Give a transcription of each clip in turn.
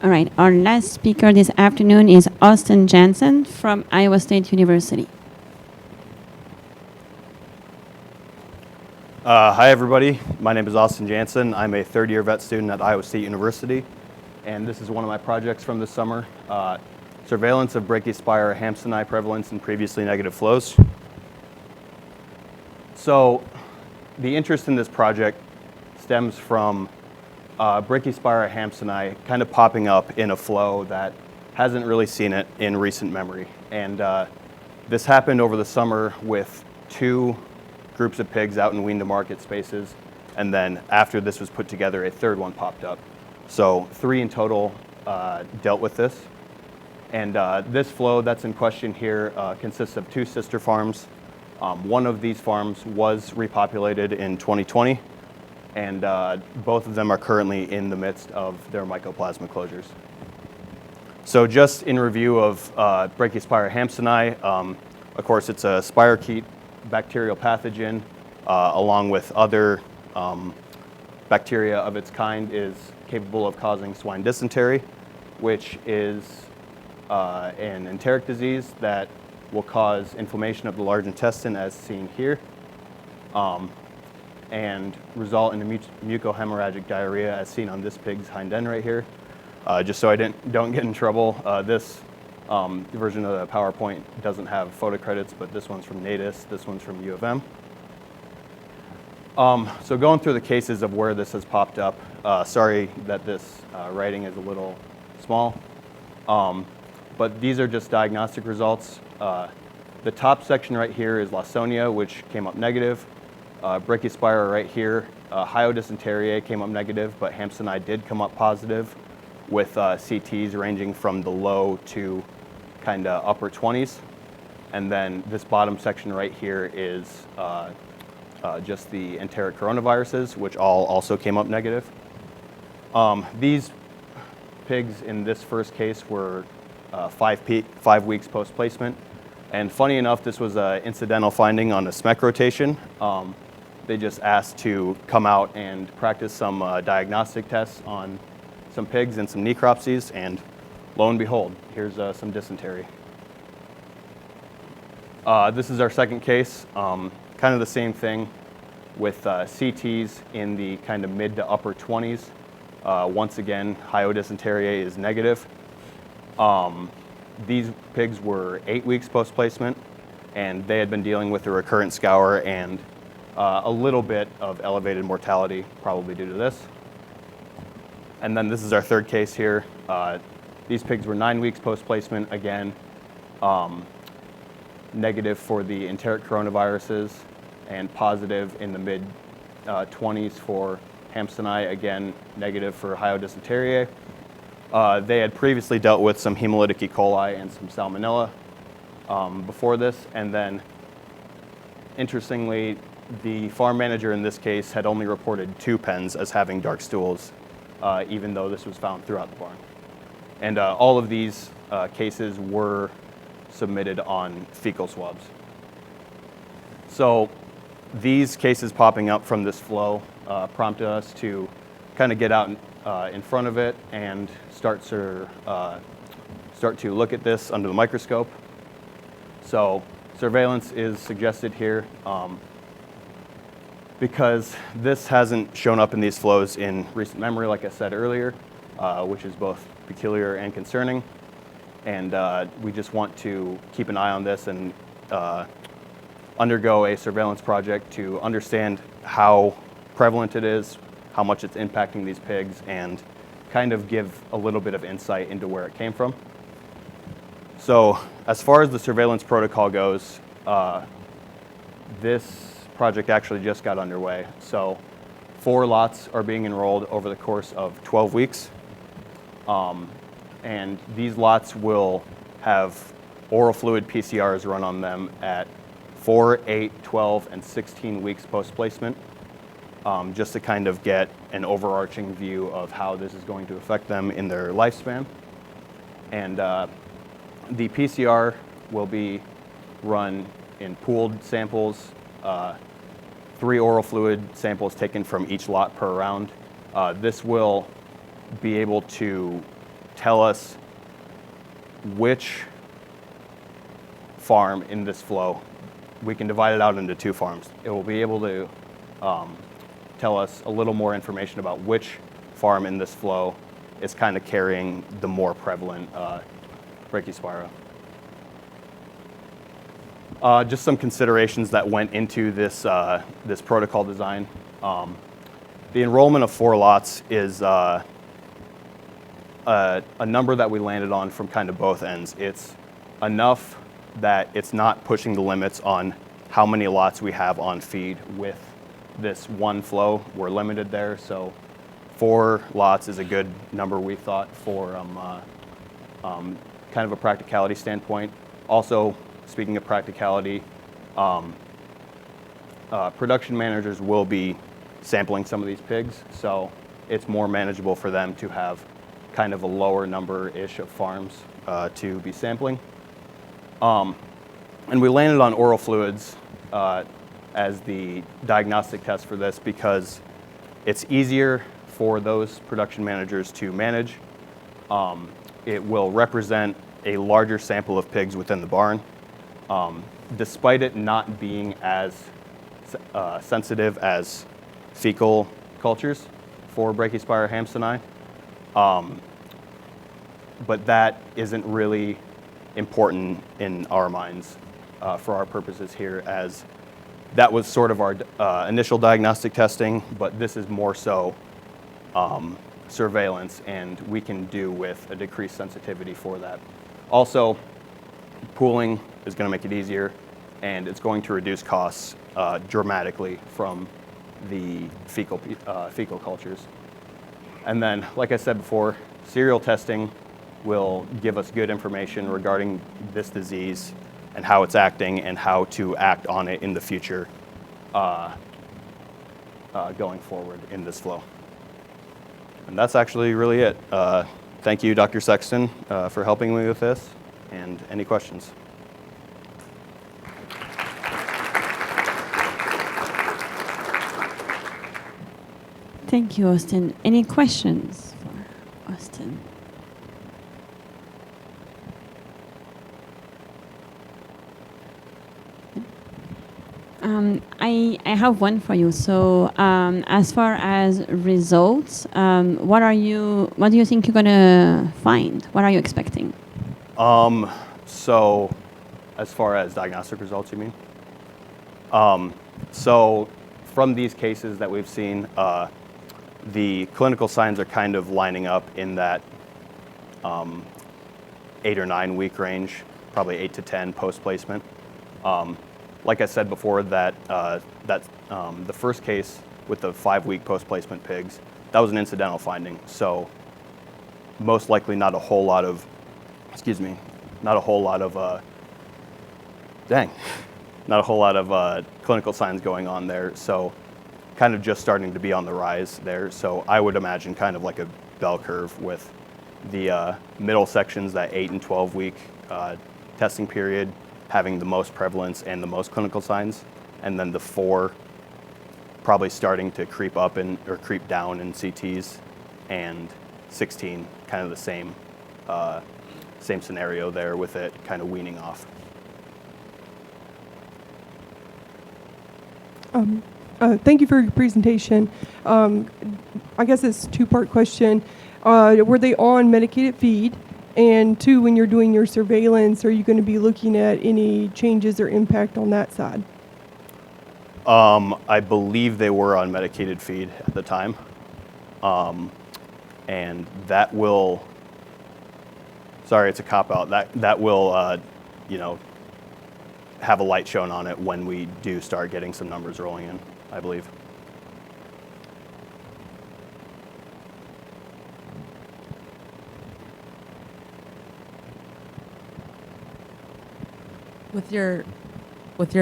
All right, our last speaker this afternoon is Austin Janssen from Iowa State University. Hi, everybody. My name is Austin Janssen. I'm a third-year vet student at Iowa State University, and this is one of my projects from this summer, surveillance of Brachyspira hampsonii prevalence in previously negative flows. So the interest in this project stems from Brachyspira hampsonii kind of popping up in a flow that hasn't really seen it in recent memory. And this happened over the summer with 2 groups of pigs out in wean-to-market spaces, and then after this was put together, a third one popped up. So 3 in total dealt with this. And this flow that's in question here consists of 2 sister farms. One of these farms was repopulated in 2020, and both of them are currently in the midst of their mycoplasma closures. So just in review of Brachyspira hampsonii, of course it's a spirochete bacterial pathogen, along with other bacteria of its kind, is capable of causing swine dysentery, which is an enteric disease that will cause inflammation of the large intestine, as seen here, and result in a mucohemorrhagic diarrhea, as seen on this pig's hind end right here. Just so I don't get in trouble, this version of the PowerPoint doesn't have photo credits, but this one's from Natus, this one's from U of M. So going through the cases of where this has popped up, sorry that this writing is a little small, but these are just diagnostic results. The top section right here is Lawsonia, which came up negative. Brachyspira right here, Hypodysenteriae came up negative, but hampsonii did come up positive, with CTs ranging from the low to kind of upper 20s. And then this bottom section right here is just the enteric coronaviruses, which all also came up negative. These pigs in this first case were 5 weeks post-placement. And funny enough, this was an incidental finding on a SMEC rotation. They just asked to come out and practice some diagnostic tests on some pigs and some necropsies, and lo and behold, here's some dysentery. This is our second case, kind of the same thing with CTs in the kind of mid to upper 20s. Once again, Hypodysenteriae is negative. These pigs were 8 weeks post-placement, and they had been dealing with a recurrent scour and a little bit of elevated mortality, probably due to this. And then this is our third case here. These pigs were 9 weeks post-placement, again, negative for the enteric coronaviruses and positive in the mid-20s for hampsonii, again, negative for Hypodysenteriae. They had previously dealt with some hemolytic E. coli and some salmonella before this, and then, interestingly, the farm manager in this case had only reported 2 pens as having dark stools, even though this was found throughout the barn. And all of these cases were submitted on fecal swabs. So these cases popping up from this flow prompted us to kind of get out in front of it and start to look at this under the microscope. So surveillance is suggested here. Because this hasn't shown up in these flows in recent memory, like I said earlier, which is both peculiar and concerning. And we just want to keep an eye on this and undergo a surveillance project to understand how prevalent it is, how much it's impacting these pigs, and kind of give a little bit of insight into where it came from. So as far as the surveillance protocol goes, this project actually just got underway. So 4 lots are being enrolled over the course of 12 weeks. And these lots will have oral fluid PCRs run on them at 4, 8, 12, and 16 weeks post-placement, just to kind of get an overarching view of how this is going to affect them in their lifespan. And the PCR will be run in pooled samples, 3 oral fluid samples taken from each lot per round. This will be able to tell us which farm in this flow. We can divide it out into 2 farms. It will be able to tell us a little more information about which farm in this flow is kind of carrying the more prevalent Brachyspira. Just some considerations that went into this, this protocol design. The enrollment of 4 lots is a number that we landed on from kind of both ends. It's enough that it's not pushing the limits on how many lots we have on feed with this one flow. We're limited there, so 4 lots is a good number, we thought, for kind of a practicality standpoint. Also, speaking of practicality, production managers will be sampling some of these pigs, so it's more manageable for them to have kind of a lower number-ish of farms to be sampling. And we landed on oral fluids as the diagnostic test for this because it's easier for those production managers to manage. It will represent a larger sample of pigs within the barn. Despite it not being as sensitive as fecal cultures for Brachyspira hampsonii, but that isn't really important in our minds for our purposes here, as that was sort of our initial diagnostic testing, but this is more so surveillance, and we can do with a decreased sensitivity for that. Also, pooling is going to make it easier, and it's going to reduce costs dramatically from the fecal cultures. And then, like I said before, serial testing will give us good information regarding this disease and how it's acting and how to act on it in the future going forward in this flow. And that's actually really it. Thank you, Dr. Sexton, for helping me with this. And any questions? Thank you, Austin. Any questions for Austin? I have one for you. So, as far as results, what do you think you're gonna find? What are you expecting? So, as far as diagnostic results, you mean? So, from these cases that we've seen, the clinical signs are kind of lining up in that 8 or 9 week range, probably 8 to 10 post-placement. Like I said before, the first case with the 5-week post-placement pigs, that was an incidental finding. So most likely not a whole lot of, clinical signs going on there. So kind of just starting to be on the rise there. So I would imagine kind of like a bell curve with the middle sections, that 8 and 12 week testing period, having the most prevalence and the most clinical signs, and then the 4 probably starting to creep up or creep down in CTs, and 16 kind of the same scenario there with it kind of weaning off. Thank you for your presentation. I guess it's a 2-part question. Were they on medicated feed? And 2, when you're doing your surveillance, are you going to be looking at any changes or impact on that side? I believe they were on medicated feed at the time. And that will, sorry, it's a cop-out, that will, have a light shown on it when we do start getting some numbers rolling in, I believe. With your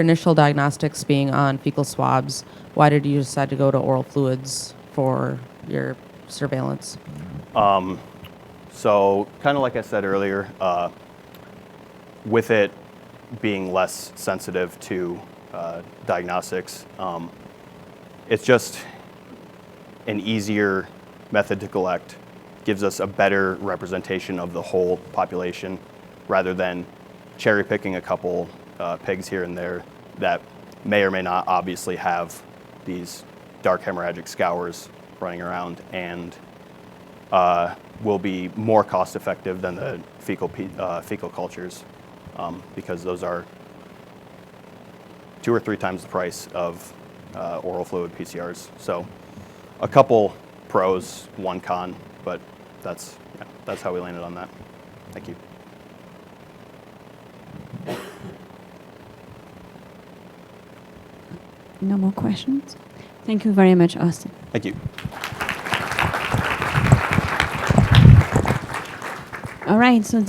initial diagnostics being on fecal swabs, why did you decide to go to oral fluids for your surveillance? So kind of like I said earlier, with it being less sensitive to diagnostics, it's just an easier method to collect, gives us a better representation of the whole population rather than cherry picking a couple pigs here and there that may or may not obviously have these dark hemorrhagic scours running around, and will be more cost effective than the fecal cultures because those are 2 or 3 times the price of oral fluid PCRs. So a couple pros, 1 con, but that's how we landed on that. Thank you. No more questions? Thank you very much, Austin. Thank you. All right, so